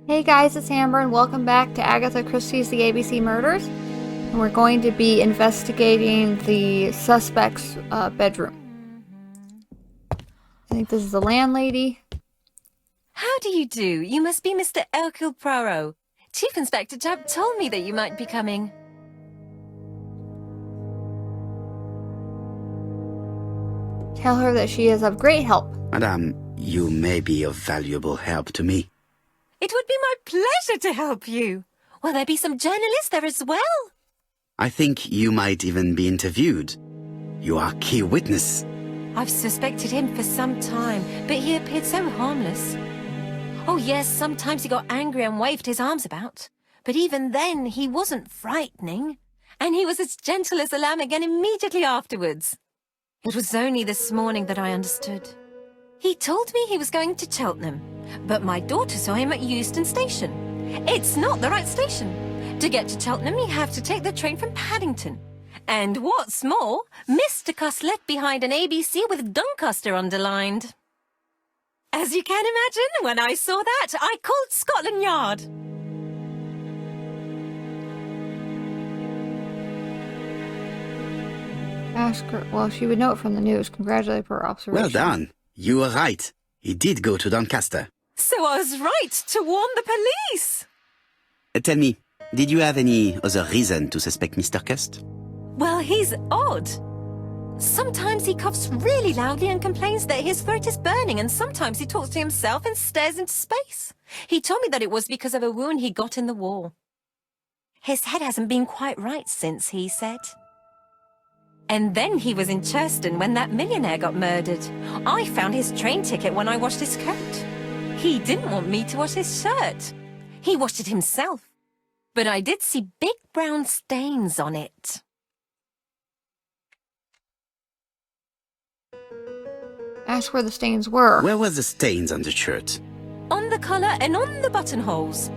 Hey guys, it's Amber and welcome back to Agatha Christie's The ABC Murders. And we're going to be investigating the suspect's bedroom. I think this is the landlady. How do you do? You must be Mr. Hercule Poirot. Chief Inspector Jupp told me that you might be coming. Tell her that she is of great help. Madame, you may be of valuable help to me. It would be my pleasure to help you. Will there be some journalists there as well? I think you might even be interviewed. You are key witness. I've suspected him for some time, but he appeared so harmless. Oh yes, sometimes he got angry and waved his arms about. But even then, he wasn't frightening. And he was as gentle as a lamb again immediately afterwards. It was only this morning that I understood. He told me he was going to Cheltenham, but my daughter saw him at Euston Station. It's not the right station. To get to Cheltenham, you have to take the train from Paddington. And what's more, Mr. Cuss left behind an ABC with Doncaster underlined. As you can imagine, when I saw that, I called Scotland Yard. Ask her, well, she would know it from the news. Congratulate her for her observation. Well done. You were right. He did go to Doncaster. So I was right to warn the police. Tell me, did you have any other reason to suspect Mr. Cust? Well, he's odd. Sometimes he coughs really loudly and complains that his throat is burning, and sometimes he talks to himself and stares into space. He told me that it was because of a wound he got in the wall. His head hasn't been quite right since, he said. And then he was in Churston when that millionaire got murdered. I found his train ticket when I washed his coat. He didn't want me to wash his shirt. He washed it himself. But I did see big brown stains on it. Ask where the stains were. Where were the stains on the shirt? On the collar and on the buttonholes.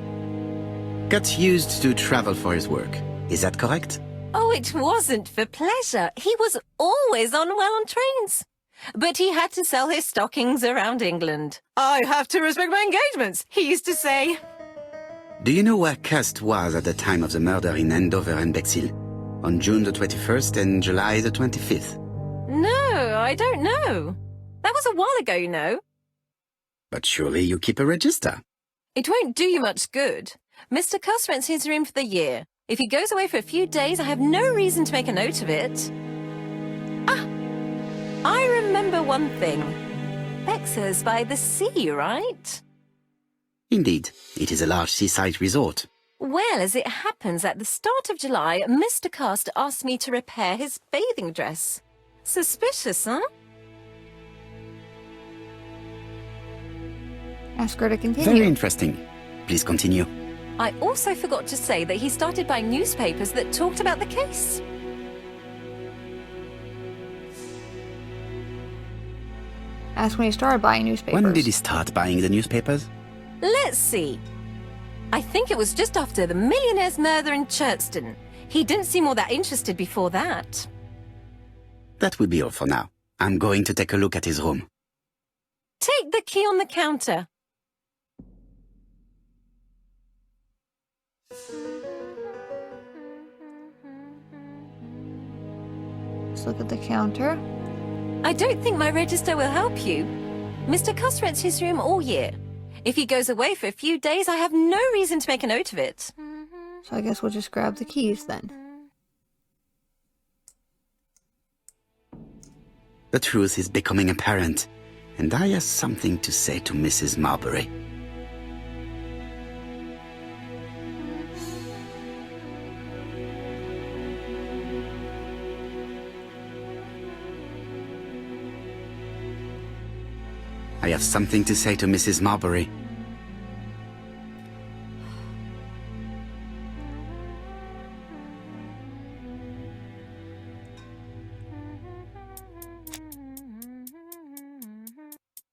Cust used to travel for his work. Is that correct? Oh, it wasn't for pleasure. He was always unwell on trains. But he had to sell his stockings around England. I have to respect my engagements, he used to say. Do you know where Cust was at the time of the murder in Andover and Bexhill? On June the 21st and July the 25th? No, I don't know. That was a while ago, you know. But surely you keep a register. It won't do you much good. Mr. Cuss rents his room for the year. If he goes away for a few days, I have no reason to make a note of it. Ah, I remember one thing. Bexhill by the sea, right? Indeed, it is a large seaside resort. Well, as it happens, at the start of July, Mr. Cust asked me to repair his bathing dress. Suspicious, huh? Ask her to continue. Very interesting. Please continue. I also forgot to say that he started buying newspapers that talked about the case. Ask when he started buying newspapers. When did he start buying the newspapers? Let's see. I think it was just after the millionaire's murder in Churston. He didn't seem all that interested before that. That will be all for now. I'm going to take a look at his room. Take the key on the counter. Let's look at the counter. I don't think my register will help you. Mr. Cuss rents his room all year. If he goes away for a few days, I have no reason to make a note of it. So I guess we'll just grab the keys then. The truth is becoming apparent, and I have something to say to Mrs. Marbury. I have something to say to Mrs. Marbury.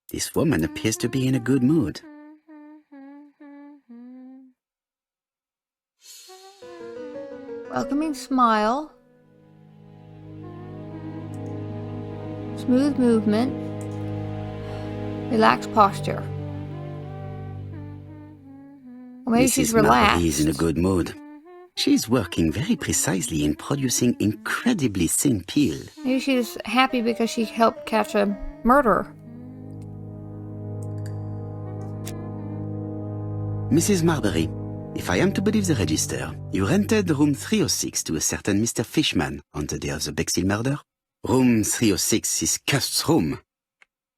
This woman appears to be in a good mood. Welcoming smile. Smooth movement. Relaxed posture. Well, maybe Mrs. she's Marbury is in a relaxed. good mood. She's working very precisely in producing incredibly thin peel. Maybe she's happy because she helped catch a murderer. Mrs. Marbury, if I am to believe the register, you rented room 306 to a certain Mr. Fishman on the day of the Bexhill murder. Room 306 is Cust's room.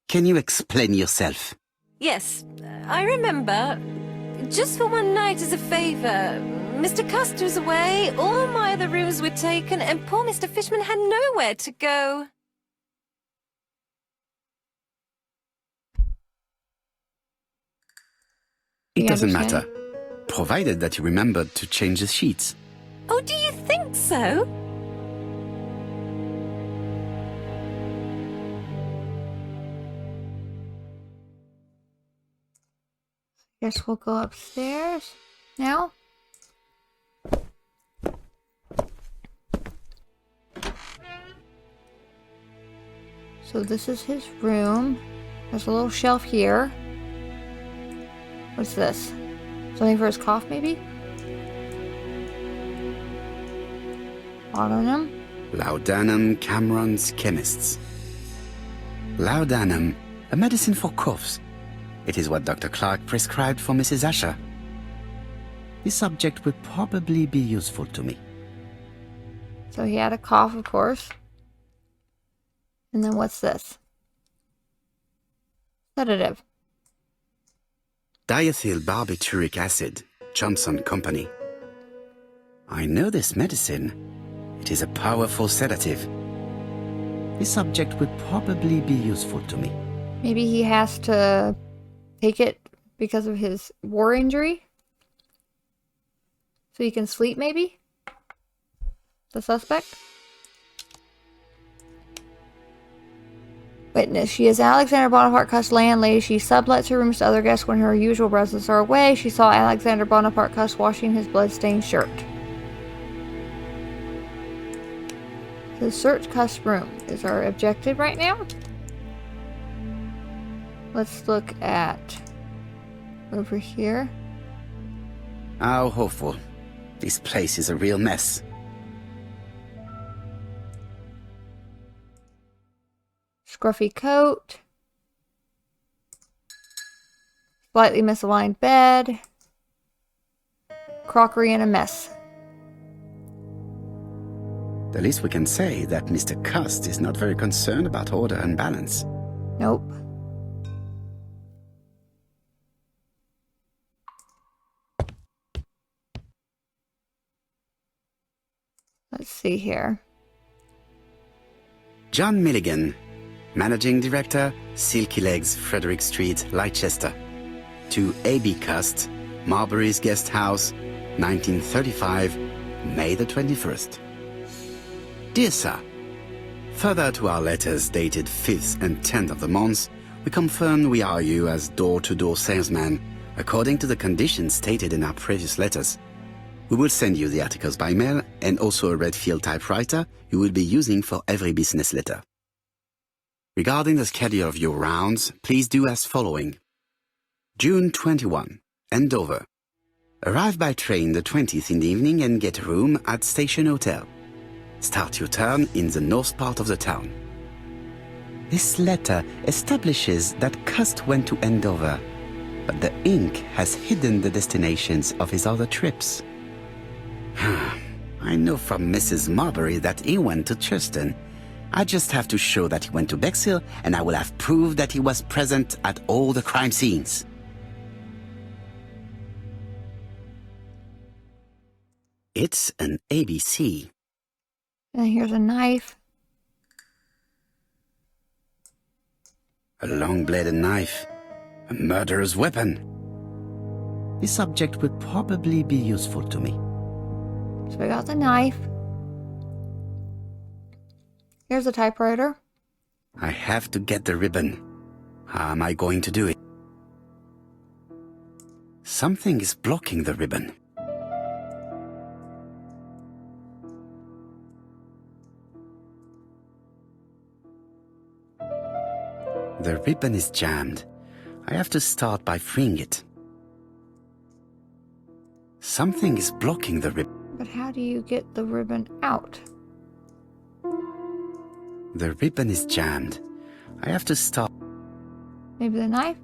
Can you explain yourself? Yes, I remember. Just for one night as a favour. Mr. Custer was away, all my other rooms were taken, and poor Mr. Fishman had nowhere to go. It You doesn't understand? matter, provided that you remembered to change the sheets. Oh, do you think so? Guess we'll go upstairs now. So this is his room. There's a little shelf here. What's this? Something for his cough, maybe? Laudanum. Laudanum Cameron's Chemists. Laudanum, a medicine for coughs. It is what Dr. Clark prescribed for Mrs. Asher. This subject will probably be useful to me. So he had a cough, of course. And then what's this? Sedative. Diethyl barbituric acid, Johnson Company. I know this medicine. It is a powerful sedative. This subject will probably be useful to me. Maybe he has to take it because of his war injury? So he can sleep, maybe? The suspect? Witness. She is Alexander Bonaparte Cuss' landlady. She sublets her rooms to other guests when her usual residents are away. She saw Alexander Bonaparte Cuss washing his blood-stained shirt. So search Cuss' room is our objective right now. Let's look at over here. How hopeful. This place is a real mess. Scruffy coat. Slightly misaligned bed. Crockery in a mess. The least we can say that Mr. Cust is not very concerned about order and balance. Nope. Let's see here. John Milligan, Managing Director, Silky Legs, Frederick Street, Leicester. To A.B. Cust, Marbury's Guest House, 1935, May the 21st. Dear Sir, further to our letters dated 5th and 10th of the month, we confirm we are you as door-to-door salesman, according to the conditions stated in our previous letters. We will send you the articles by mail and also a Redfield typewriter you will be using for every business letter. Regarding the schedule of your rounds, please do as following. June 21, Andover. Arrive by train the 20th in the evening and get a room at Station Hotel. Start your turn in the north part of the town. This letter establishes that Cust went to Andover, but the ink has hidden the destinations of his other trips. I know from Mrs. Marbury that he went to Churston. I just have to show that he went to Bexhill, and I will have proved that he was present at all the crime scenes. It's an ABC. And here's a knife. A long-bladed knife. A murderer's weapon. This subject would probably be useful to me. So we got the knife. Here's a typewriter. I have to get the ribbon. How am I going to do it? Something is blocking the ribbon. The ribbon is jammed. I have to start by freeing it. Something is blocking the ribbon. But how do you get the ribbon out? The ribbon is jammed. I have to stop. Maybe the knife?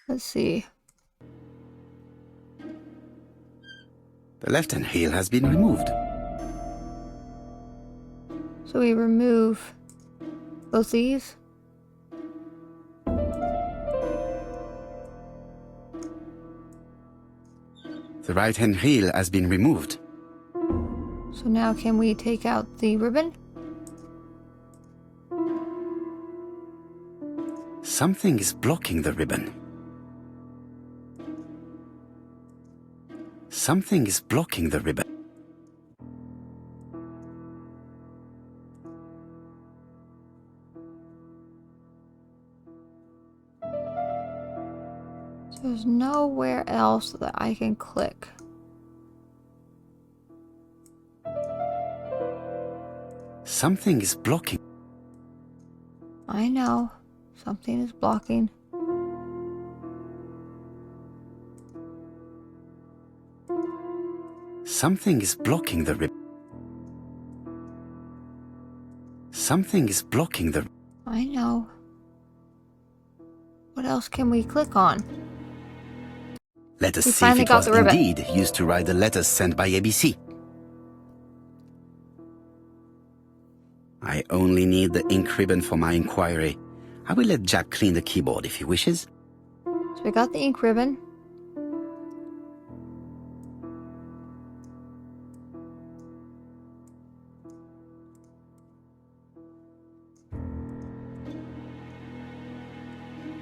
Let's see. The left-hand heel has been removed. So we remove both these. The right-hand heel has been removed. So now can we take out the ribbon? Something is blocking the ribbon. Something is blocking the ribbon. So there's nowhere else that I can click. Something is blocking. I know. Something is blocking. Something is blocking the ribbon. Something is blocking the... I know. What else can we click on? Let us We see if finally it got was the ribbon. indeed used to write the letters sent by ABC. I only need the ink ribbon for my inquiry. I will let Jack clean the keyboard if he wishes. So we got the ink ribbon.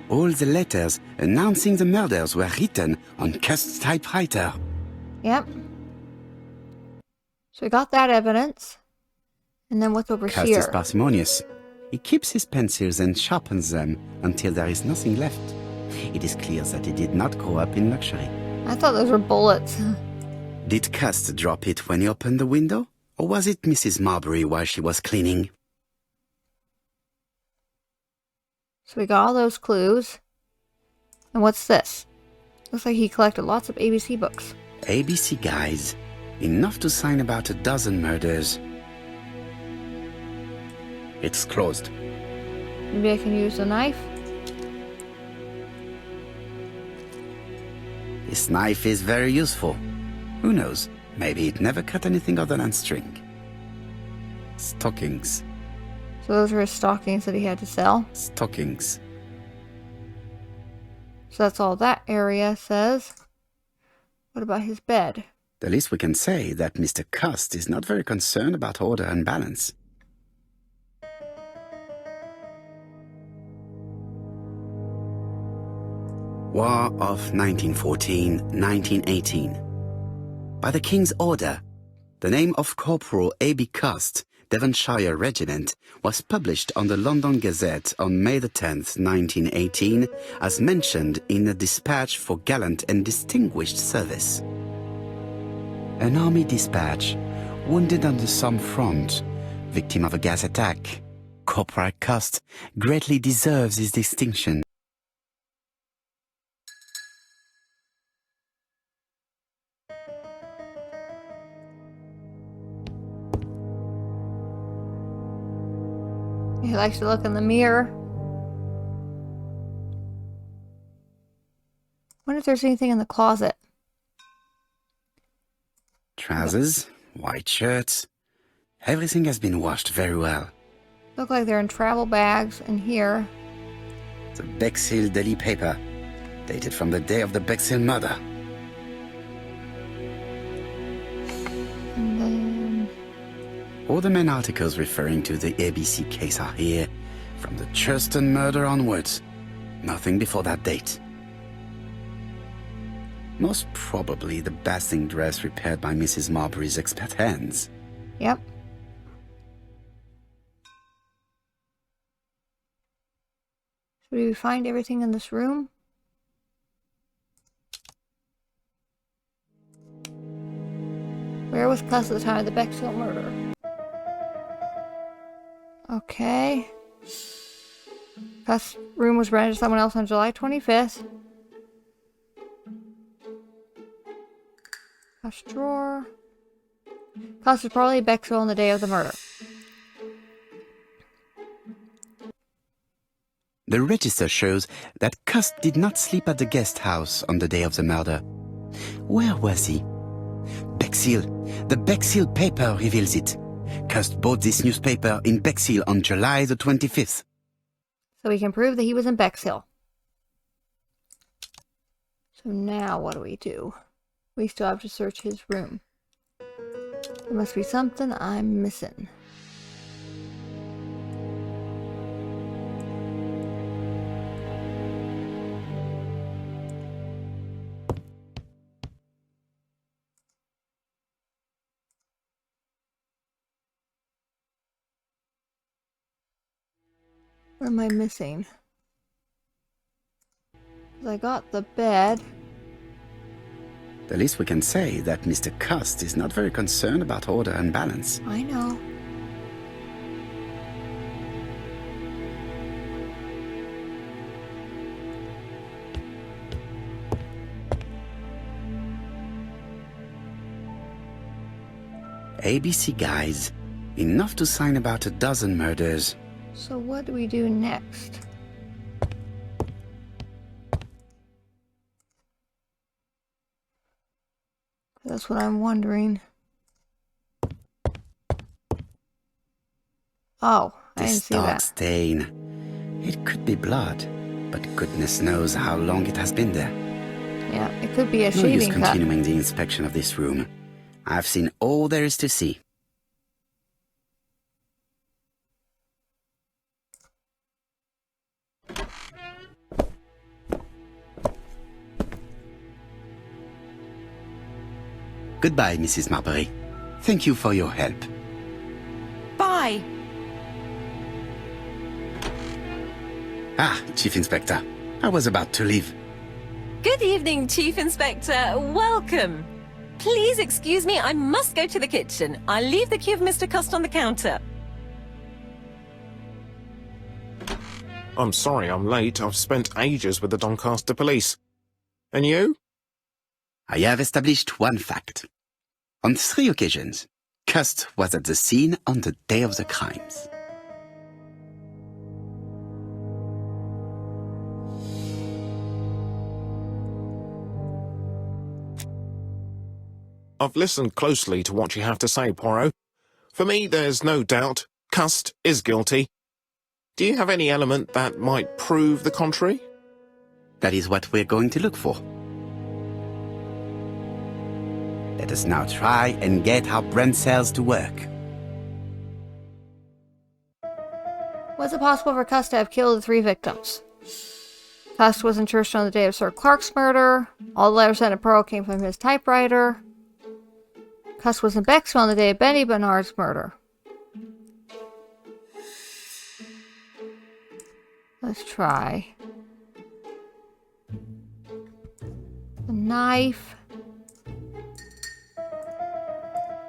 All the letters announcing the murders were written on Cust's typewriter. Yep. So we got that evidence. And then what's over Cust here? is parsimonious. He keeps his pencils and sharpens them until there is nothing left. It is clear that he did not grow up in luxury. I thought those were bullets. Did Cust drop it when he opened the window? Or was it Mrs. Marbury while she was cleaning? So we got all those clues. And what's this? Looks like he collected lots of ABC books. ABC guides. Enough to sign about a dozen murders. It's closed. Maybe I can use the knife. This knife is very useful. Who knows? Maybe it never cut anything other than string. Stockings. So those were his stockings that he had to sell. Stockings. So that's all that area says. What about his bed? The least we can say that Mr. Cust is not very concerned about order and balance. War of 1914-1918. By the King's order, the name of Corporal A.B. Cust, Devonshire Regiment, was published on the London Gazette on May the 10th, 1918, as mentioned in a dispatch for gallant and distinguished service. An army dispatch, wounded on the Somme front, victim of a gas attack. Corporal Cust greatly deserves his distinction. He likes to look in the mirror. Wonder if there's anything in the closet. Trousers, white shirts. Everything has been washed very well. Look like they're in travel bags in here. The Bexhill daily paper, dated from the day of the Bexhill murder. And then All the main articles referring to the ABC case are here, from the Churston murder onwards. Nothing before that date. Most probably the basting dress repaired by Mrs. Marbury's expert hands. yep. So did we find everything in this room? Where was Cuss at the time of the Bexhill murder? Okay. Cuss' room was rented to someone else on July 25th. Cuss drawer. Cuss was probably at Bexhill on the day of the murder. The register shows that Cust did not sleep at the guest house on the day of the murder. Where was he? Bexhill. The Bexhill paper reveals it. Cust bought this newspaper in Bexhill on July the 25th. So we can prove that he was in Bexhill. So now what do? We still have to search his room. There must be something I'm missing. What am I missing? 'Cause I got the bed. The least we can say that Mr. Cust is not very concerned about order and balance. I know. ABC guys, enough to sign about a dozen murders. So what do we do next? That's what I'm wondering. Oh, I didn't This see dark that. stain. It could be blood, but goodness knows how long it has been there. Yeah, it could be a No use shaving cut. continuing the inspection of this room. I've seen all there is to see. Goodbye, Mrs. Marbury. Thank you for your help. Bye. Ah, Chief Inspector. I was about to leave. Good evening, Chief Inspector. Welcome. Please excuse me, I must go to the kitchen. I'll leave the key of Mr. Cust on the counter. I'm sorry I'm late. I've spent ages with the Doncaster police. And you? I have established one fact. On 3 occasions, Cust was at the scene on the day of the crimes. I've listened closely to what you have to say, Poirot. For me, there's no doubt Cust is guilty. Do you have any element that might prove the contrary? That is what we're going to look for. Let us now try and get our brain cells to work. Was it possible for Cuss to have killed the 3 victims? Cuss was in church on the day of Sir Clark's murder. All the letters sent to Pearl came from his typewriter. Cuss was in Bexhill on the day of Benny Bernard's murder. Let's try. The knife.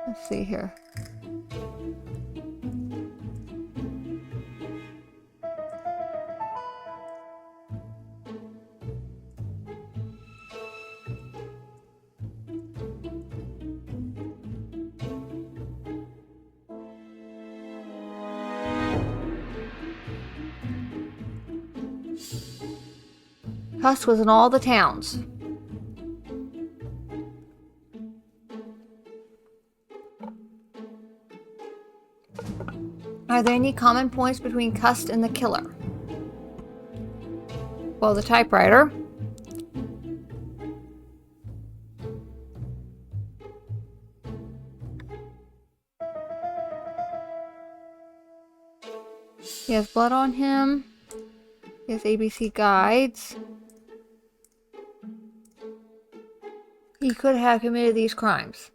Let's see here. Cuss was in all the towns. Are there any common points between Cuss and the killer? Well, the typewriter. He has blood on him. He has ABC guides. He could have committed these crimes.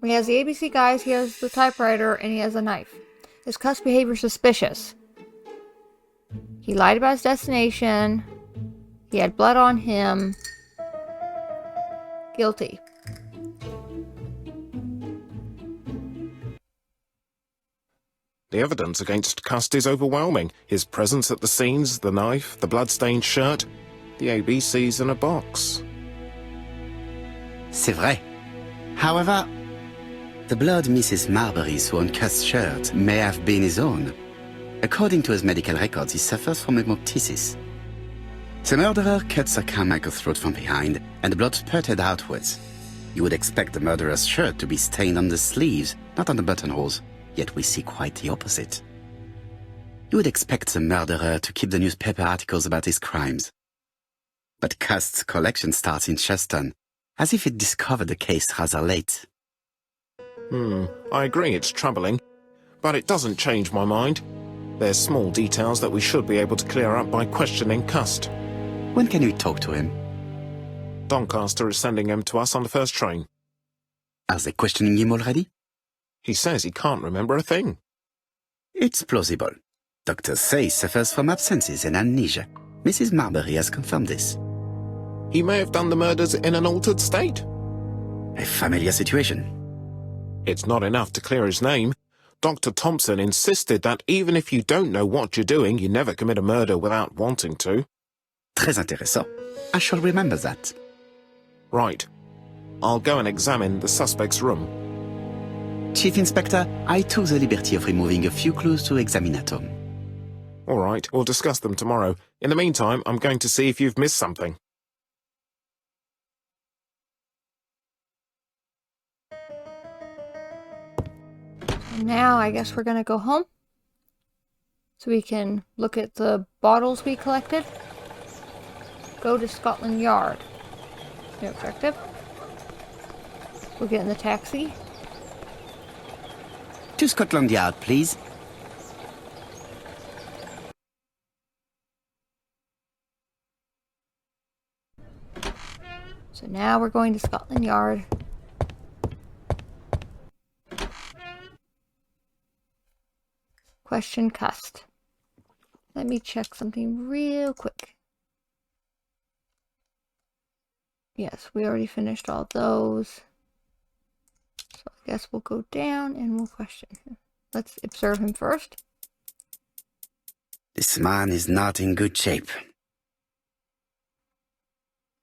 He has the ABC guides, he has the typewriter, and he has a knife. Is Cuss' behavior suspicious? He lied about his destination. He had blood on him. Guilty. The evidence against Cust is overwhelming. His presence at the scenes, the knife, the blood-stained shirt, the ABCs in a box. C'est vrai. However, the blood Mrs. Marbury saw on Cust's shirt may have been his own. According to his medical records, he suffers from hemoptysis. The murderer cut Sir Carmichael's throat from behind, and the blood spurted outwards. You would expect the murderer's shirt to be stained on the sleeves, not on the buttonholes, yet we see quite the opposite. You would expect the murderer to keep the newspaper articles about his crimes. But Cust's collection starts in Cheston, as if it discovered the case rather late. I agree it's troubling, but it doesn't change my mind. There's small details that we should be able to clear up by questioning Cust. When can we talk to him? Doncaster is sending him to us on the first train. Are they questioning him already? He says he can't remember a thing. It's plausible. Doctors say he suffers from absences and amnesia. Mrs. Marbury has confirmed this. He may have done the murders in an altered state. A familiar situation. It's not enough to clear his name. Dr. Thompson insisted that even if you don't know what you're doing, you never commit a murder without wanting to. Très intéressant. I shall remember that. Right. I'll go and examine the suspect's room. Chief Inspector, I took the liberty of removing a few clues to examinatum. All right, we'll discuss them tomorrow. In the meantime, I'm going to see if you've missed something. Now I guess we're gonna go home so we can look at the bottles we collected. Go to Scotland Yard. New objective. We'll get in the taxi. To Scotland Yard, please. So now we're going to Scotland Yard. Question Cust. Let me check something real quick. Yes, we already finished all those. So I guess we'll go down and we'll question him. Let's observe him first. This man is not in good shape.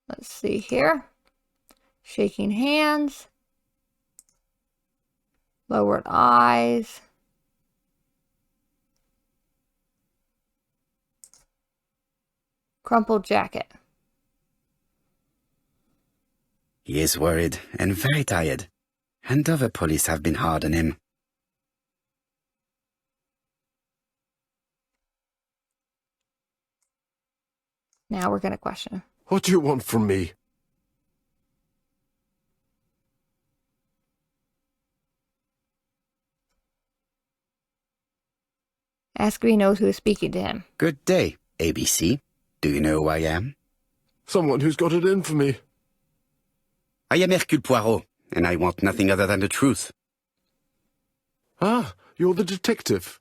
Let's see here. Shaking hands. Lowered eyes. Crumpled jacket. He is worried and very tired, and other police have been hard on him. Now we're going to question him. What do you want from me? Ask if he knows who is speaking to him. Good day, ABC. Do you know who I am? Someone who's got it in for me. I am Hercule Poirot, and I want nothing other than the truth. Ah, you're the detective.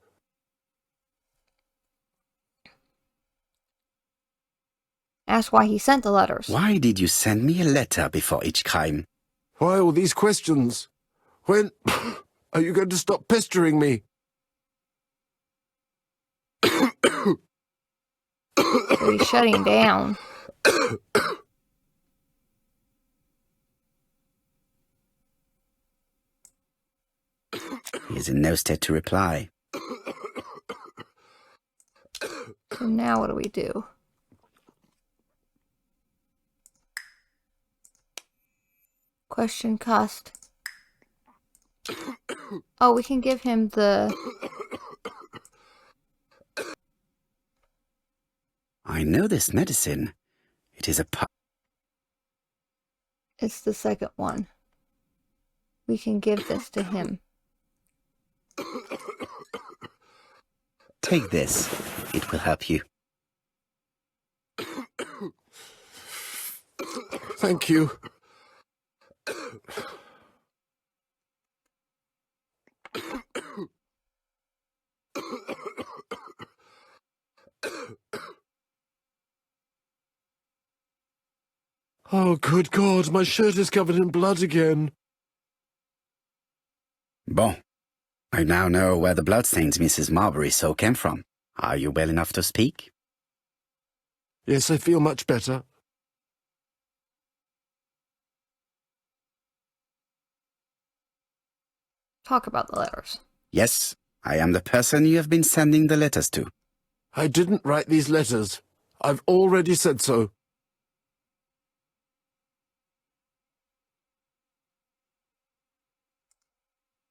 Ask why he sent the letters. Why did you send me a letter before each crime? Why all these questions? When are you going to stop pestering me? So he's shutting down. He is in no state to reply. So now what do we do? Question Cust. Oh, we can give him the... I know this medicine. It is a It's the second one. We can give this to him. Take this. It will help you. Thank you. Oh, good God, my shirt is covered in blood again. Bon. I now know where the bloodstains Mrs. Marbury saw came from. Are you well enough to speak? Yes, I feel much better. Talk about the letters. Yes, I am the person you have been sending the letters to. I didn't write these letters. I've already said so.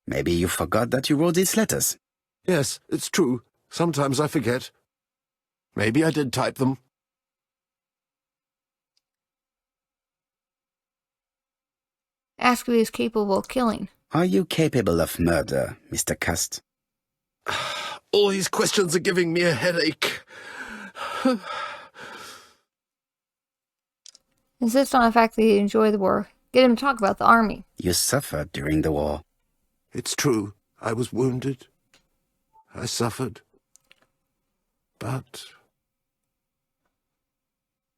Maybe you forgot that you wrote these letters. Yes, it's true. Sometimes I forget. Maybe I did type them. Ask if he is capable of killing. Are you capable of murder, Mr. Cust? All these questions are giving me a headache. Insist on the fact that he enjoyed the war. Get him to talk about the army. You suffered during the war. It's true. I was wounded. I suffered. But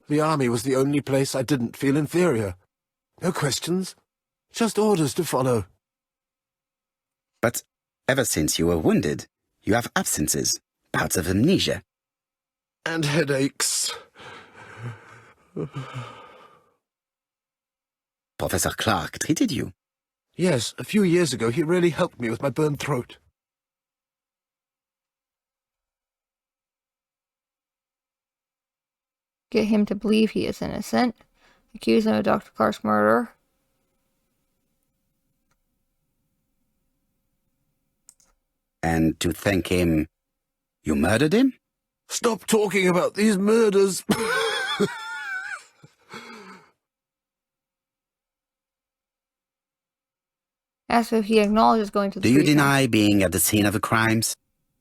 the army was the only place I didn't feel inferior. No questions. Just orders to follow. But ever since you were wounded, you have absences, bouts of amnesia. And headaches. Professor Clark treated you. Yes, a few years ago he really helped me with my burned throat. Get him to believe he is innocent. Accuse him of Dr. Clark's murder. And to thank him, you murdered him? Stop talking about these murders. Ask if he acknowledges going to the Do you treatment. deny being at the scene of the crimes?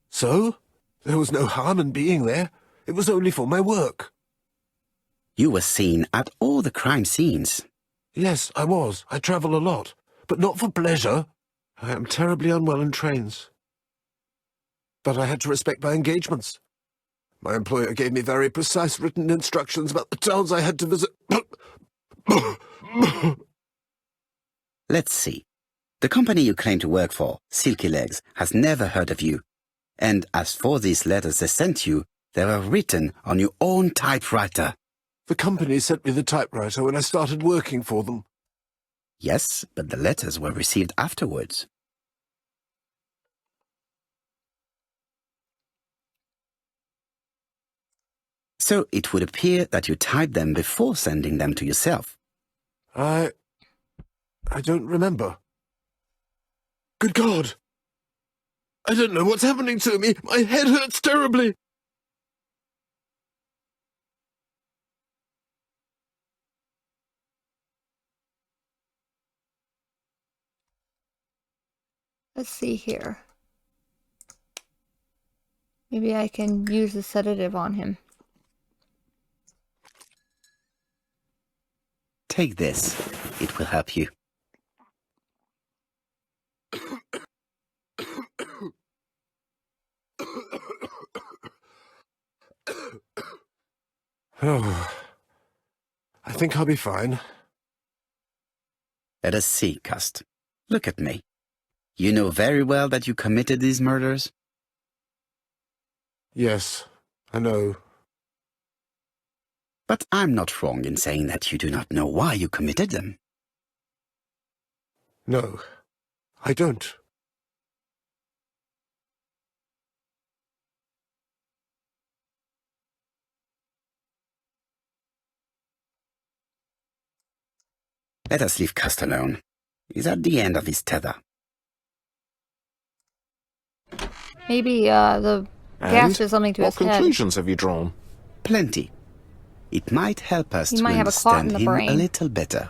So? There was no harm in being there. It was only for my work. You were seen at all the crime scenes. Yes, I was. I travel a lot. But not for pleasure. I am terribly unwell in trains. But I had to respect my engagements. My employer gave me very precise written instructions about the towns I had to visit. Let's see. The company you claim to work for, Silky Legs, has never heard of you. And as for these letters they sent you, they were written on your own typewriter. The company sent me the typewriter when I started working for them. Yes, but the letters were received afterwards. So it would appear that you typed them before sending them to yourself. I don't remember. Good God! I don't know what's happening to me. My head hurts terribly. Let's see here. Maybe I can use a sedative on him. Take this. It will help you. Oh, I think I'll be fine. Let us see, Cust. Look at me. You know very well that you committed these murders? Yes, I know. But I'm not wrong in saying that you do not know why you committed them. No, I don't. Let us leave Cust alone. He's at the end of his tether. Maybe the gas did something to what his head. conclusions have you drawn? Plenty. It might help us He to might have a clot in understand the him brain. a little better.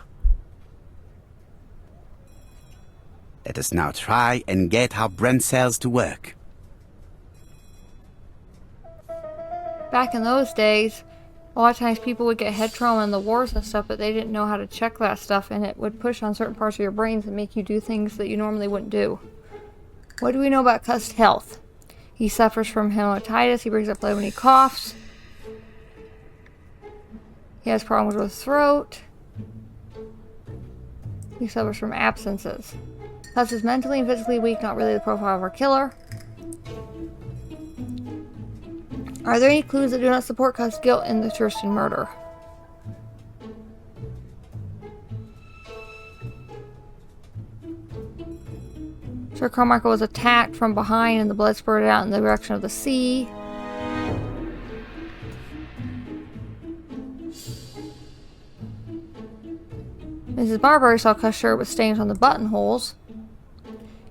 Let us now try and get our brain cells to work. Back in those days, a lot of times people would get head trauma in the wars and stuff, but they didn't know how to check that stuff, and it would push on certain parts of your brains and make you do things that you normally wouldn't do. What do we know about Cust's health? He suffers from hematitis. He brings up blood when he coughs. He has problems with his throat. He suffers from abscences. Cuss is mentally and physically weak, not really the profile of our killer. Are there any clues that do not support Cuss' guilt in the Thurston murder? Sir Carmichael was attacked from behind and the blood spurted out in the direction of the sea. Mrs. Marbury saw Cuss' shirt with stains on the buttonholes.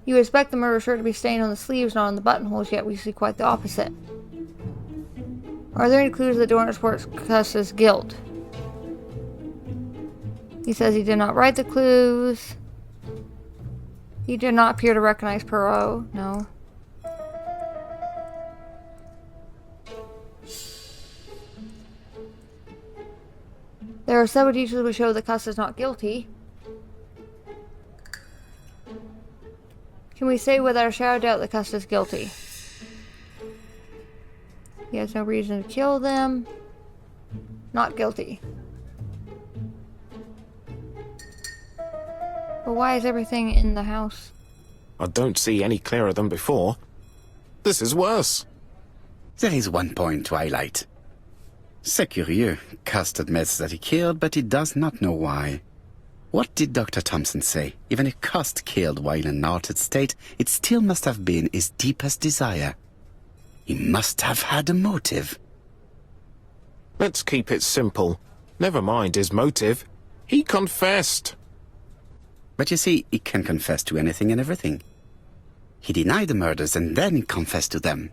You would expect the murder shirt to be stained on the sleeves, not on the buttonholes, yet we see quite the opposite. Are there any clues that do not support Cuss' guilt? He says he did not write the clues. He did not appear to recognize Poirot. No. There are several details which show that Cuss is not guilty. Can we say without a shadow of doubt that Cuss is guilty? He has no reason to kill them. Not guilty. But why is everything in the house? I don't see any clearer than before. This is worse. There is one point to highlight. C'est curieux. Cuss admits that he killed, but he does not know why. What did Dr. Thompson say? Even if Cuss killed while in an altered state, it still must have been his deepest desire. He must have had a motive. Let's keep it simple. Never mind his motive. He confessed. But you see, he can confess to anything and everything. He denied the murders and then he confessed to them.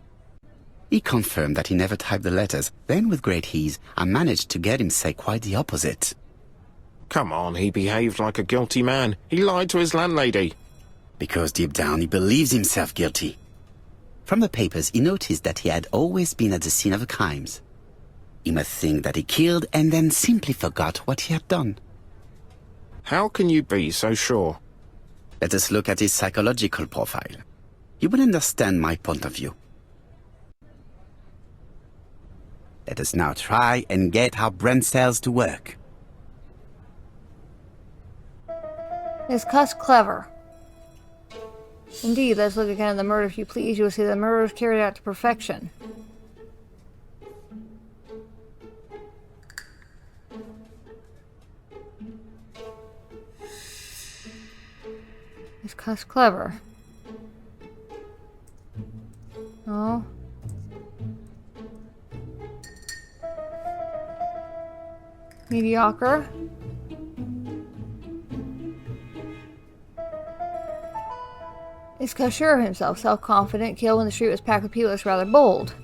He confirmed that he never typed the letters. Then, with great ease, I managed to get him say quite the opposite. Come on, he behaved like a guilty man. He lied to his landlady. Because deep down he believes himself guilty. From the papers, he noticed that he had always been at the scene of the crimes. He must think that he killed and then simply forgot what he had done. How can you be so sure? Let us look at his psychological profile. You will understand my point of view. Let us now try and get our brain cells to work. Is Cuss clever? Indeed, let's look again at the murder if you please. You will see the murder was carried out to perfection. Is Cuss clever? No. Mediocre. Is Cuss sure of himself, self-confident, kill when the street was packed with people is rather bold.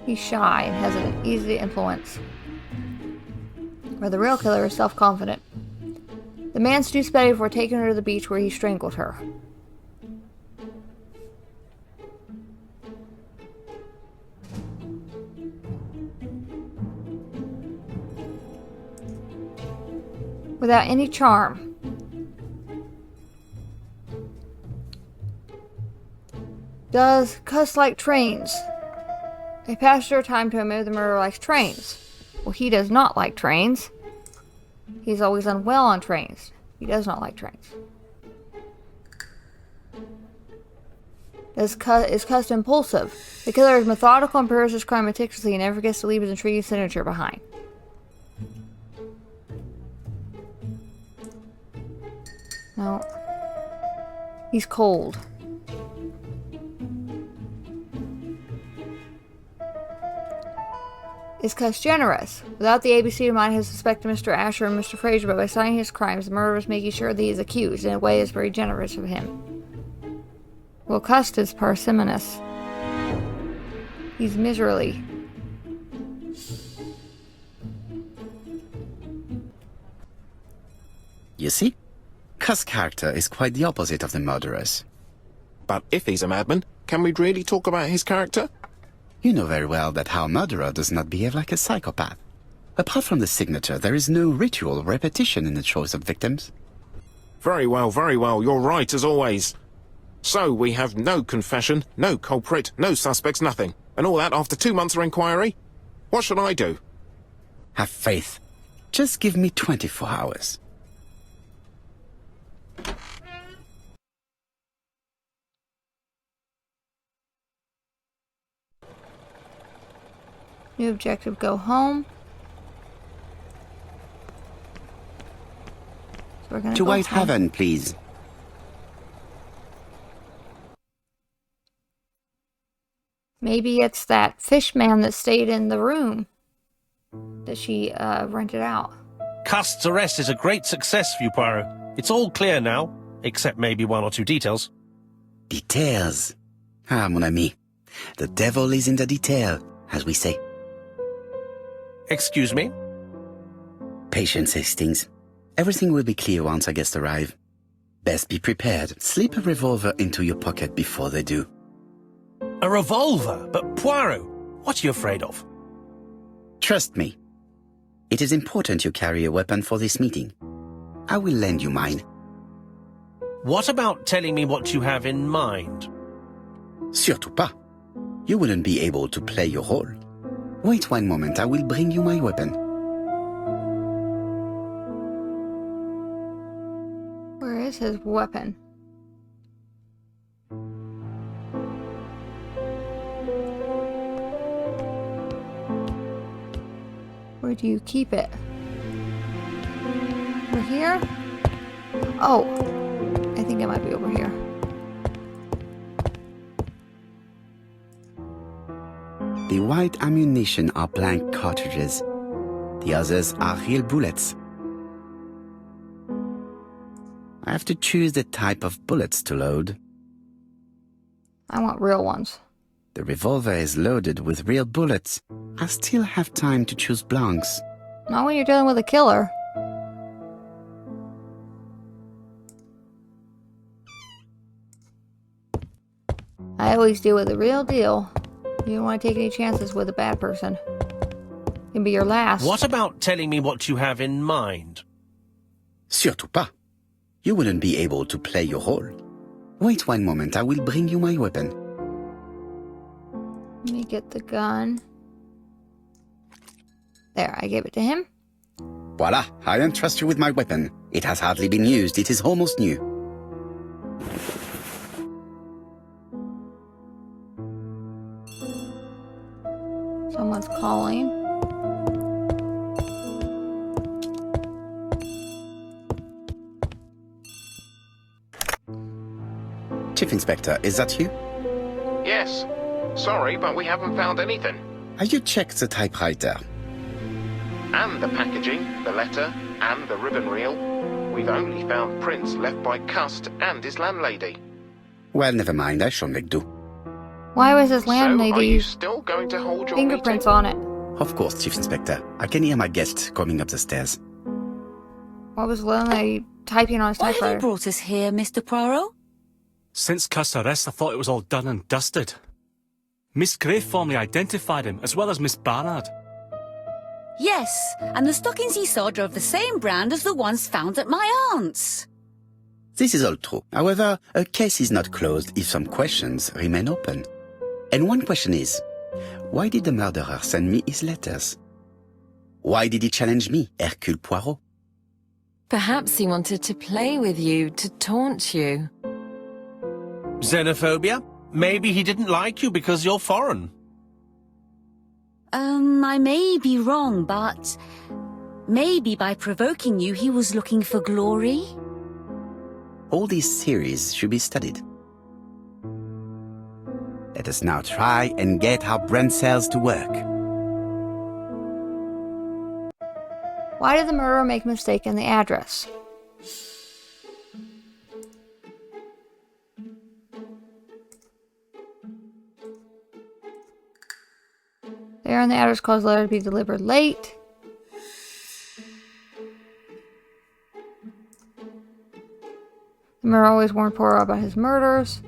He's shy and has an easy to influence. Where the real killer is self-confident. The man seduced Betty before taking her to the beach where he strangled her. Without any charm. Does Cuss like trains? They passed their time to him. Maybe the murderer likes trains. Well, he does not like trains. He's always unwell on trains. He does not like trains. Is Cuss impulsive? The killer is methodical and prepares his crime meticulously and never gets to leave his intriguing signature behind. No. He's cold. Is Cuss generous? Without the ABC in mind, he has suspected Mr. Asher and Mr. Fraser, but by citing his crimes, the murderer is making sure that he is accused. In a way, is very generous of him. Well, Cuss is parsimonious. He's miserly. You see? Cuss' character is quite the opposite of the murderer's. But if he's a madman, can we really talk about his character? You know very well that our murderer does not behave like a psychopath. Apart from the signature, there is no ritual repetition in the choice of victims. Very well, you're right as always. So we have no confession, no culprit, no suspects, nothing. And all that after 2 months of inquiry? What should I do? Have faith. Just give me 24 hours. New objective, go home. So we're gonna To go White home. Haven, please. Maybe it's that fish man that stayed in the room that she rented out. Cust's arrest is a great success for you, Poirot. It's all clear now, except maybe one or two details. Details. Ah, mon ami. The devil is in the detail, as we say. Excuse me? Patience, Hastings. Everything will be clear once our guests arrive. Best be prepared. Slip a revolver into your pocket before they do. A revolver? But Poirot, what are you afraid of? Trust me. It is important you carry a weapon for this meeting. I will lend you mine. What about telling me what you have in mind? Surtout pas. You wouldn't be able to play your role. Wait one moment, I will bring you my weapon. Where is his weapon? Where do you keep it? Over here? Oh, I think it might be over here. The white ammunition are blank cartridges. The others are real bullets. I have to choose the type of bullets to load. I want real ones. The revolver is loaded with real bullets. I still have time to choose blanks. Not when you're dealing with a killer. I always deal with the real deal. You don't want to take any chances with a bad person. It can be your last. What about telling me what you have in mind? Surtout pas. You wouldn't be able to play your role. Wait one moment, I will bring you my weapon. Let me get the gun. There, I gave it to him. Voila, I entrust you with my weapon. It has hardly been used, it is almost new. Someone's calling. Chief Inspector, is that you? Yes. Sorry, but we haven't found anything. Have you checked the typewriter? And the packaging, the letter, and the ribbon reel. We've only found prints left by Cust and his landlady. Well, never mind, I shall make do. Why was his So, are you landlady's still going to hold your fingerprints meeting? on it? Of course, Chief Inspector. I can hear my guest coming up the stairs. Why was the landlady typing on his Why have you typewriter? brought us here, Mr. Poirot? Since Cust's arrest, I thought it was all done and dusted. Miss Gray formally identified him, as well as Miss Barnard. Yes, and the stockings he saw drove the same brand as the ones found at my aunt's. This is all true. However, a case is not closed if some questions remain open. And one question is, why did the murderer send me his letters? Why did he challenge me, Hercule Poirot? Perhaps he wanted to play with you, to taunt you. Xenophobia? Maybe he didn't like you because you're foreign. I may be wrong, but maybe by provoking you he was looking for glory? All these theories should be studied. Let us now try and get our brain cells to work. Why did the murderer make a mistake in the address? There in the address caused the letter to be delivered late. The murderer always warned Poirot about his murders.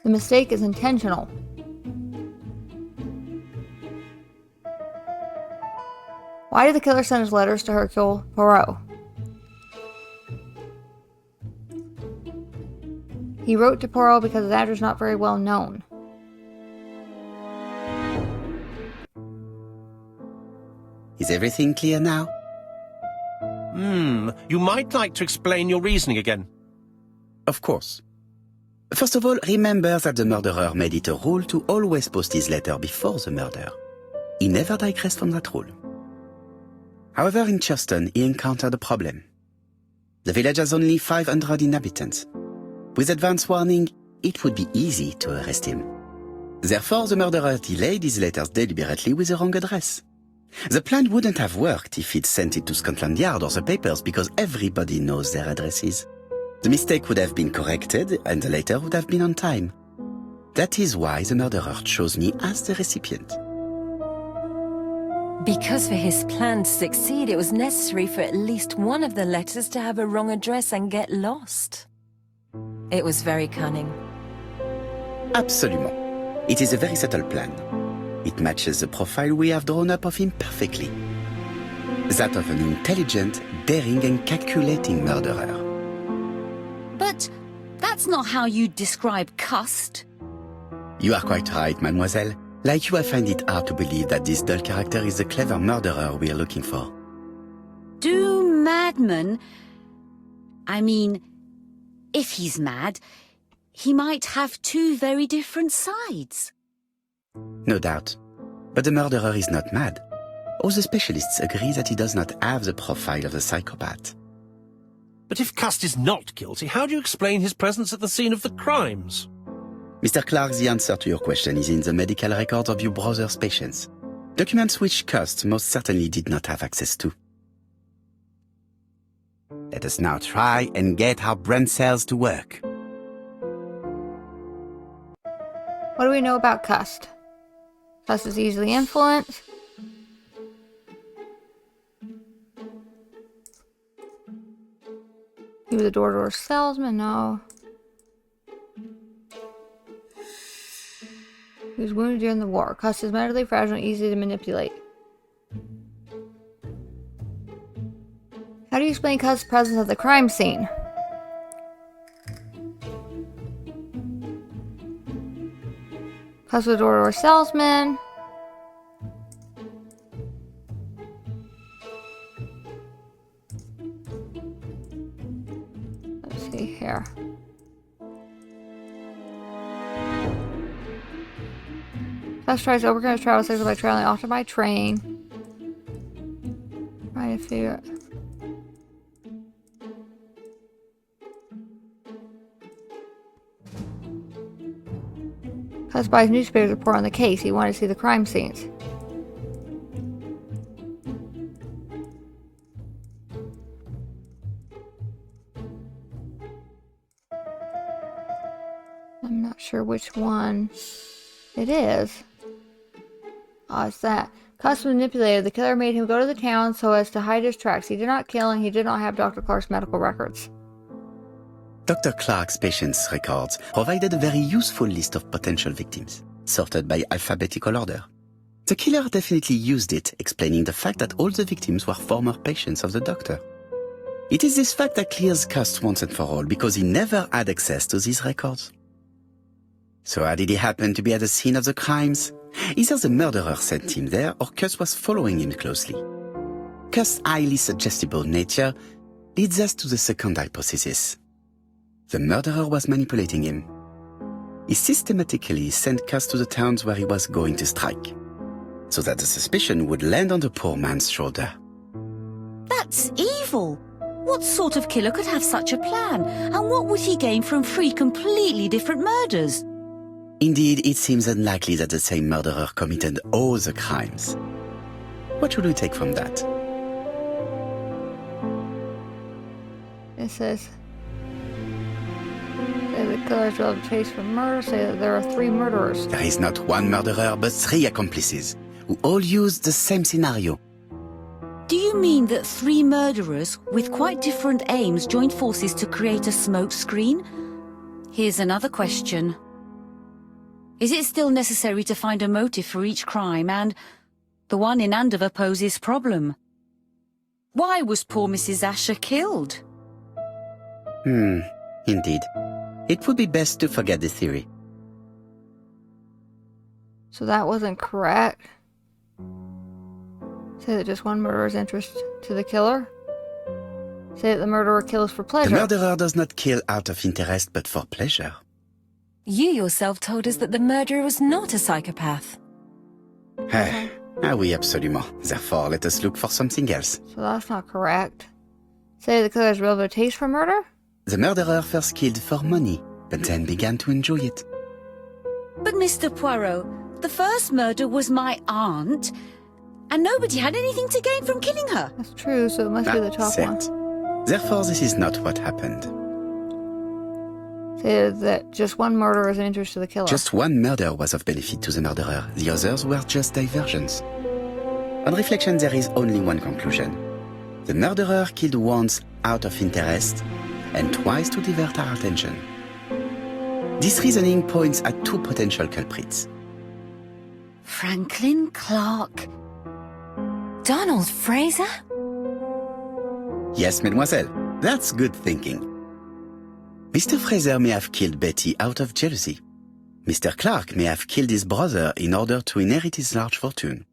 The mistake is intentional. Why did the killer send his letters to Hercule Poirot? He wrote to Poirot because his address is not very well known. Is everything clear now? You might like to explain your reasoning again. Of course. First of all, remember that the murderer made it a rule to always post his letter before the murder. He never digressed from that rule. However, in Churston, he encountered a problem. The village has only 500 inhabitants. With advance warning, it would be easy to arrest him. Therefore, the murderer delayed his letters deliberately with the wrong address. The plan wouldn't have worked if he'd sent it to Scotland Yard or the papers because everybody knows their addresses. The mistake would have been corrected and the letter would have been on time. That is why the murderer chose me as the recipient. Because for his plan to succeed, it was necessary for at least one of the letters to have a wrong address and get lost. It was very cunning. Absolument. It is a very subtle plan. It matches the profile we have drawn up of him perfectly. That of an intelligent, daring and calculating murderer. But that's not how you describe Cust. You are quite right, mademoiselle. Like you, I find it hard to believe that this dull character is the clever murderer we are looking for. Do madmen... I mean, if he's mad, he might have two very different sides. No doubt. But the murderer is not mad. All the specialists agree that he does not have the profile of the psychopath. But if Cust is not guilty, how do you explain his presence at the scene of the crimes? Mr. Clark, the answer to your question is in the medical records of your brother's patients. Documents which Cust most certainly did not have access to. Let us now try and get our brain cells to work. What do we know about Cust? Cust is easily influenced. He was a door-to-door salesman? No. He was wounded during the war. Cust is mentally fragile and easy to manipulate. How do you explain Cust's presence at the crime scene? Cust was a door-to-door salesman. Let's see here. Cust tries to overcome his travel schedule by traveling often by train. Trying to figure it. Cust buys newspapers to report on the case. He wanted to see the crime scenes. I'm not sure which one it is. Oh, it's that. Cust manipulated. The killer made him go to the town so as to hide his tracks. He did not kill and he did not have Dr. Clark's medical records. Dr. Clark's patients' records provided a very useful list of potential victims, sorted by alphabetical order. The killer definitely used it, explaining the fact that all the victims were former patients of the doctor. It is this fact that clears Cust once and for all, because he never had access to these records. So how did he happen to be at the scene of the crimes? Either the murderer sent him there, or Cust was following him closely. Cust's highly suggestible nature leads us to the second hypothesis. The murderer was manipulating him. He systematically sent Cust to the towns where he was going to strike, so that the suspicion would land on the poor man's shoulder. That's evil. What sort of killer could have such a plan? And what would he gain from 3 completely different murders? Indeed, it seems unlikely that the same murderer committed all the crimes. What should we take from that? It says the killers will have chased for murder. Say that there are 3 murderers. There is not one murderer, but 3 accomplices, who all used the same scenario. Do you mean that 3 murderers with quite different aims joined forces to create a smoke screen? Here's another question. Is it still necessary to find a motive for each crime? And the one in Andover poses problem. Why was poor Mrs. Asher killed? Indeed. It would be best to forget the theory. So that wasn't correct. Say that just one murderer's interest to the killer. Say that the murderer kills for The pleasure. murderer does not kill out of interest but for pleasure. You yourself told us that the murderer was not a psychopath. Ah oui, absolument. Therefore, let us look for something else. So that's not correct. Say the killer has a real bit of taste for murder? The murderer first killed for money, but then began to enjoy it. But Mr. Poirot, the first murder was my aunt, and nobody had anything to gain from killing her. That's true, so it must be the top one. Certes. Therefore, this is not what happened. Say that just one murderer is an interest to the killer. Just one murder was of benefit to the murderer. The others were just diversions. On reflection, there is only one conclusion. The murderer killed once out of interest and twice to divert our attention. This reasoning points at two potential culprits. Franklin Clark. Donald Fraser? Yes, mademoiselle, that's good thinking. Mr. Fraser may have killed Betty out of jealousy. Mr. Clark may have killed his brother in order to inherit his large fortune.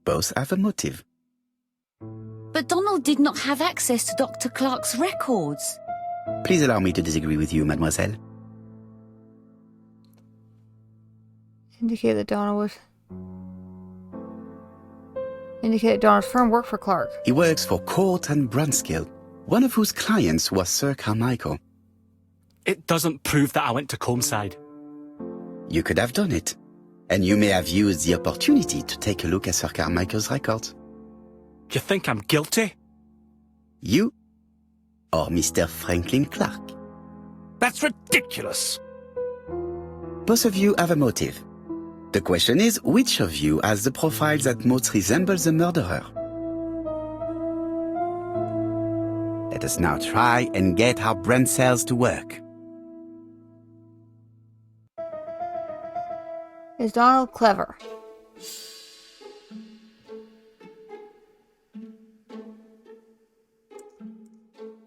Both have a motive. But Donald did not have access to Dr. Clark's records. Please allow me to disagree with you, mademoiselle. Indicate that Donald's firm worked for Clark. He works for Court and Brunskill, one of whose clients was Sir Carmichael. It doesn't prove that I went to Comeside. You could have done it, and you may have used the opportunity to take a look at Sir Carmichael's records. You think I'm guilty? You or Mr. Franklin Clark. That's ridiculous. Both of you have a motive. The question is, which of you has the profile that most resembles the murderer? Let us now try and get our brain cells to work. Is Donald clever?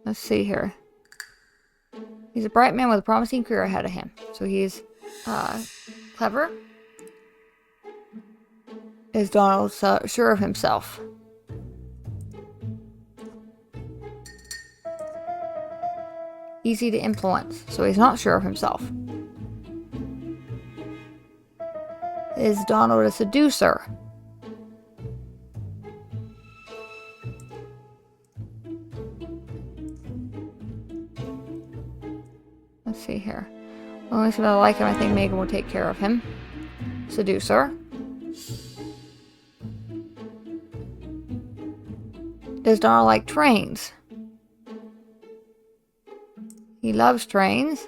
Let's see here. He's a bright man with a promising career ahead of him. So he's clever. Is Donald sure of himself? Easy to influence, so he's not sure of himself. Is Donald a seducer? Let's see here. Well, if I like him, I think Megan will take care of him. Seducer. Does Donald like trains? He loves trains.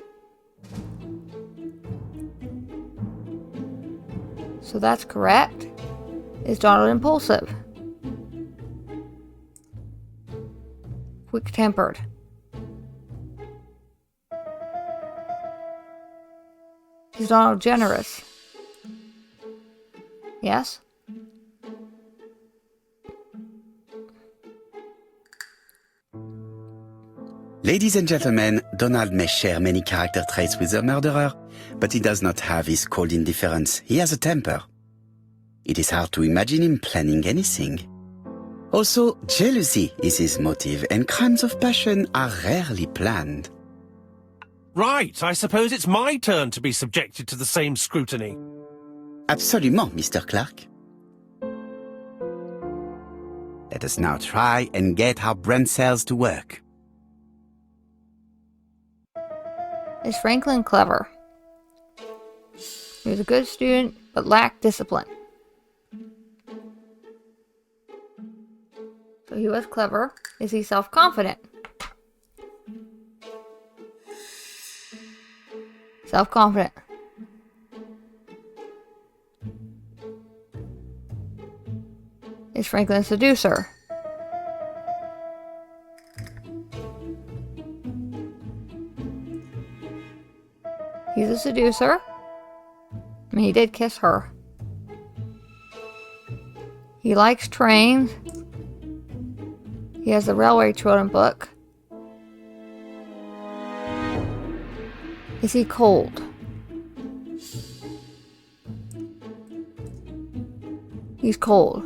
So that's correct. Is Donald impulsive? Quick-tempered. Is Donald generous? Yes? Ladies and gentlemen, Donald may share many character traits with the murderer, but he does not have his cold indifference. He has a temper. It is hard to imagine him planning anything. Also, jealousy is his motive, and crimes of passion are rarely planned. Right, I suppose it's my turn to be subjected to the same scrutiny. Absolument, Mr. Clark. Let us now try and get our brain cells to work. Is Franklin clever? He was a good student, but lacked discipline. So he was clever. Is he self-confident? Self-confident. Is Franklin a seducer? He's a seducer. I mean, he did kiss her. He likes trains. He has the Railway Children book. Is he cold? He's cold.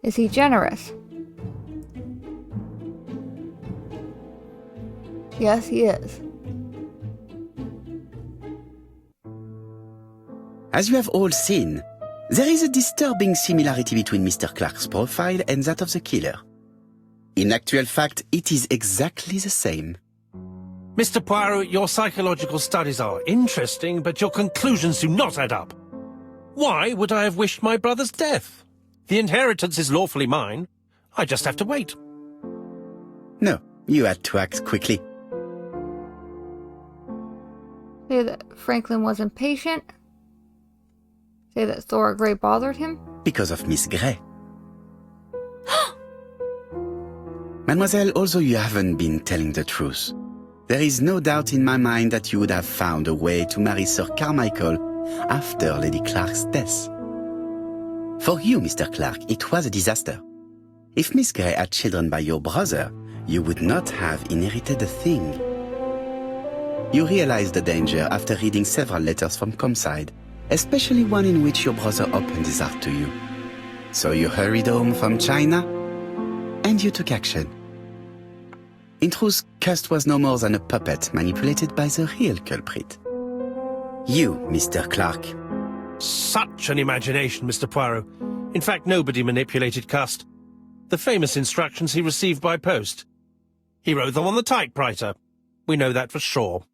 Is he generous? Yes, he is. As you have all seen, there is a disturbing similarity between Mr. Clark's profile and that of the killer. In actual fact, it is exactly the same. Mr. Poirot, your psychological studies are interesting, but your conclusions do not add up. Why would I have wished my brother's death? The inheritance is lawfully mine. I just have to wait. No, you had to act quickly. Say that Franklin was impatient. Say that Thora Grey bothered him. Because of Miss Grey. Mademoiselle, although you haven't been telling the truth, there is no doubt in my mind that you would have found a way to marry Sir Carmichael after Lady Clark's death. For you, Mr. Clark, it was a disaster. If Miss Grey had children by your brother, you would not have inherited a thing. You realized the danger after reading several letters from Comside, especially one in which your brother opened his heart to you. So you hurried home from China, and you took action. In truth, Cust was no more than a puppet manipulated by the real culprit. You, Mr. Clark. Such an imagination, Mr. Poirot. In fact, nobody manipulated Cust. The famous instructions he received by post. He wrote them on the typewriter. We know that for sure.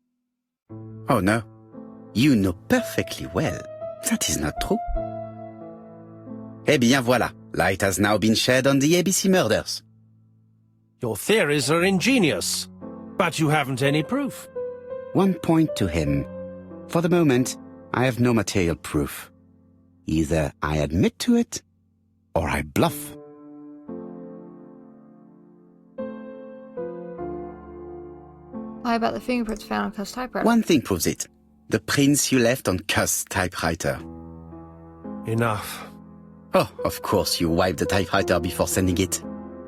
Oh no, you know perfectly well. That is not true. Eh bien voilà, light has now been shed on the ABC murders. Your theories are ingenious, but you haven't any proof. One point to him. For the moment, I have no material proof. Either I admit to it, or I bluff. Why about the fingerprints found on Cust's typewriter? One thing proves it. The prints you left on Cust's typewriter. Enough. Oh, of course you wiped the typewriter before sending it.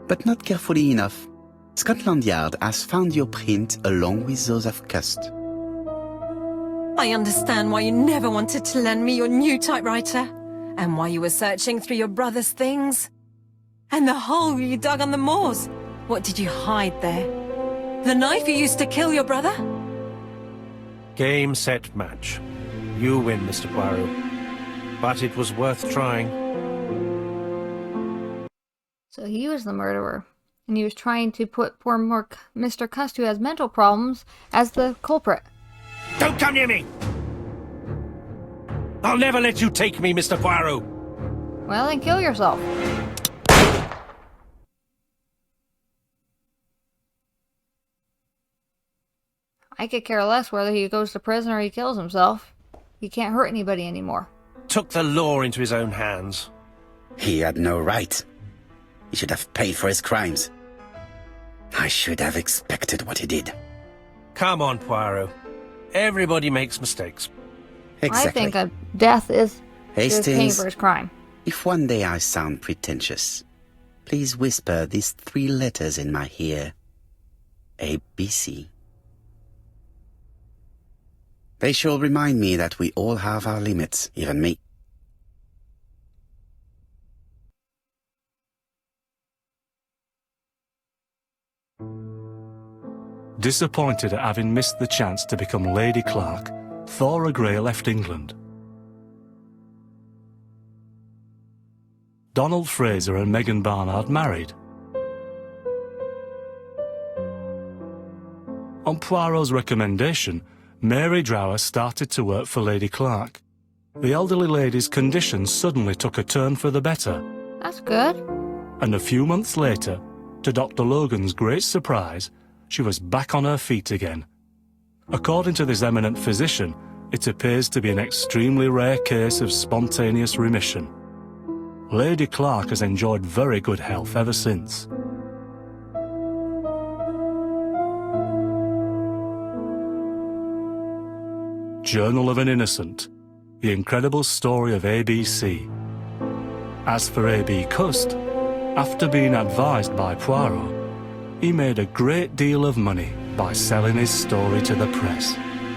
But not carefully enough. Scotland Yard has found your print along with those of Cust. I understand why you never wanted to lend me your new typewriter, and why you were searching through your brother's things. And the hole you dug on the moors. What did you hide there? The knife you used to kill your brother? Game, set, match. You win, Mr. Poirot. But it was worth trying. So he was the murderer, and he was trying to put poor Mr. Cust, who has mental problems, as the culprit. Don't come near me! I'll never let you take me, Mr. Poirot! Well, then kill yourself. I could care less whether he goes to prison or he kills himself. He can't hurt anybody anymore. Took the law into his own hands. He had no right. He should have paid for his crimes. I should have expected what he did. Come on, Poirot. Everybody makes mistakes. Exactly. I think a death is paying Hastings, for his crime. if one day I sound pretentious, please whisper these 3 letters in my ear. ABC. They shall remind me that we all have our limits, even me. Disappointed at having missed the chance to become Lady Clark, Thora Grey left England. Donald Fraser and Megan Barnard married. On Poirot's recommendation, Mary Drower started to work for Lady Clark. The elderly lady's condition suddenly took a turn for the better. That's good. And a few months later, to Dr. Logan's great surprise, she was back on her feet again. According to this eminent physician, it appears to be an extremely rare case of spontaneous remission. Lady Clark has enjoyed very good health ever since. Journal of an Innocent, the incredible story of ABC. As for A.B. Cust, after being advised by Poirot, he made a great deal of money by selling his story to the press.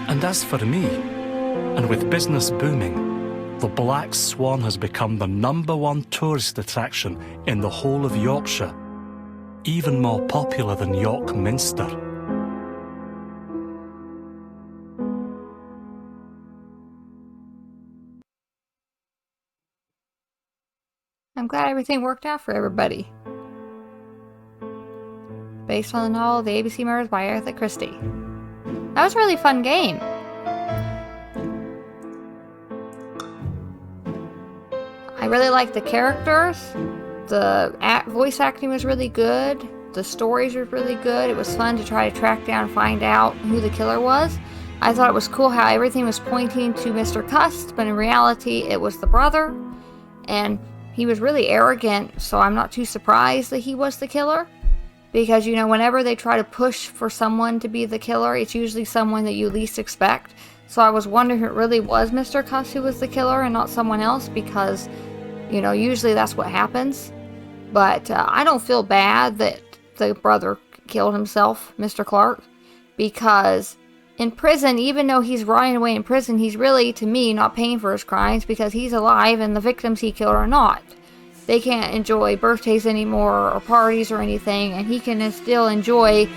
And as for me, and with business booming, the Black Swan has become the #1 tourist attraction in the whole of Yorkshire, even more popular than York Minster. I'm glad everything worked out for everybody. Based on the novel The ABC Murders by Agatha Christie. That was a really fun game. I really liked the characters. The voice acting was really good. The stories were really good. It was fun to try to track down and find out who the killer was. I thought it was cool how everything was pointing to Mr. Cust, but in reality it was the brother. And he was really arrogant, so I'm not too surprised that he was the killer. Because, you know, whenever they try to push for someone to be the killer, it's usually someone that you least expect. So I was wondering if it really was Mr. Cuss who was the killer and not someone else, because, you know, usually that's what happens. But I don't feel bad that the brother killed himself, Mr. Clark, because in prison, even though he's rotting away in prison, he's really, to me, not paying for his crimes because he's alive and the victims he killed are not. They can't enjoy birthdays anymore or parties or anything, and he can still enjoy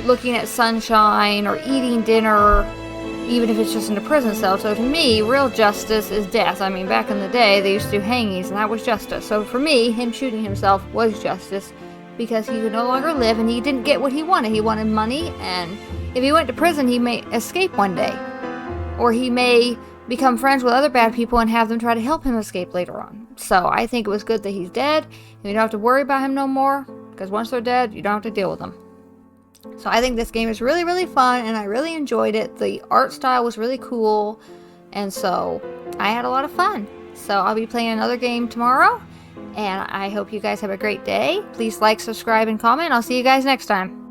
looking at sunshine or eating dinner, even if it's just in a prison cell. So to me, real justice is death. I mean, back in the day, they used to do hangings, and that was justice. So for me, him shooting himself was justice because he could no longer live, and he didn't get what he wanted. He wanted money, and if he went to prison, he may escape one day. Or he may become friends with other bad people and have them try to help him escape later on. So I think it was good that he's dead, and you don't have to worry about him no more, because once they're dead, you don't have to deal with them. So I think this game is really, really fun, and I really enjoyed it. The art style was really cool, and so I had a lot of fun. So I'll be playing another game tomorrow, and I hope you guys have a great day. Please like, subscribe, and comment. I'll see you guys next time.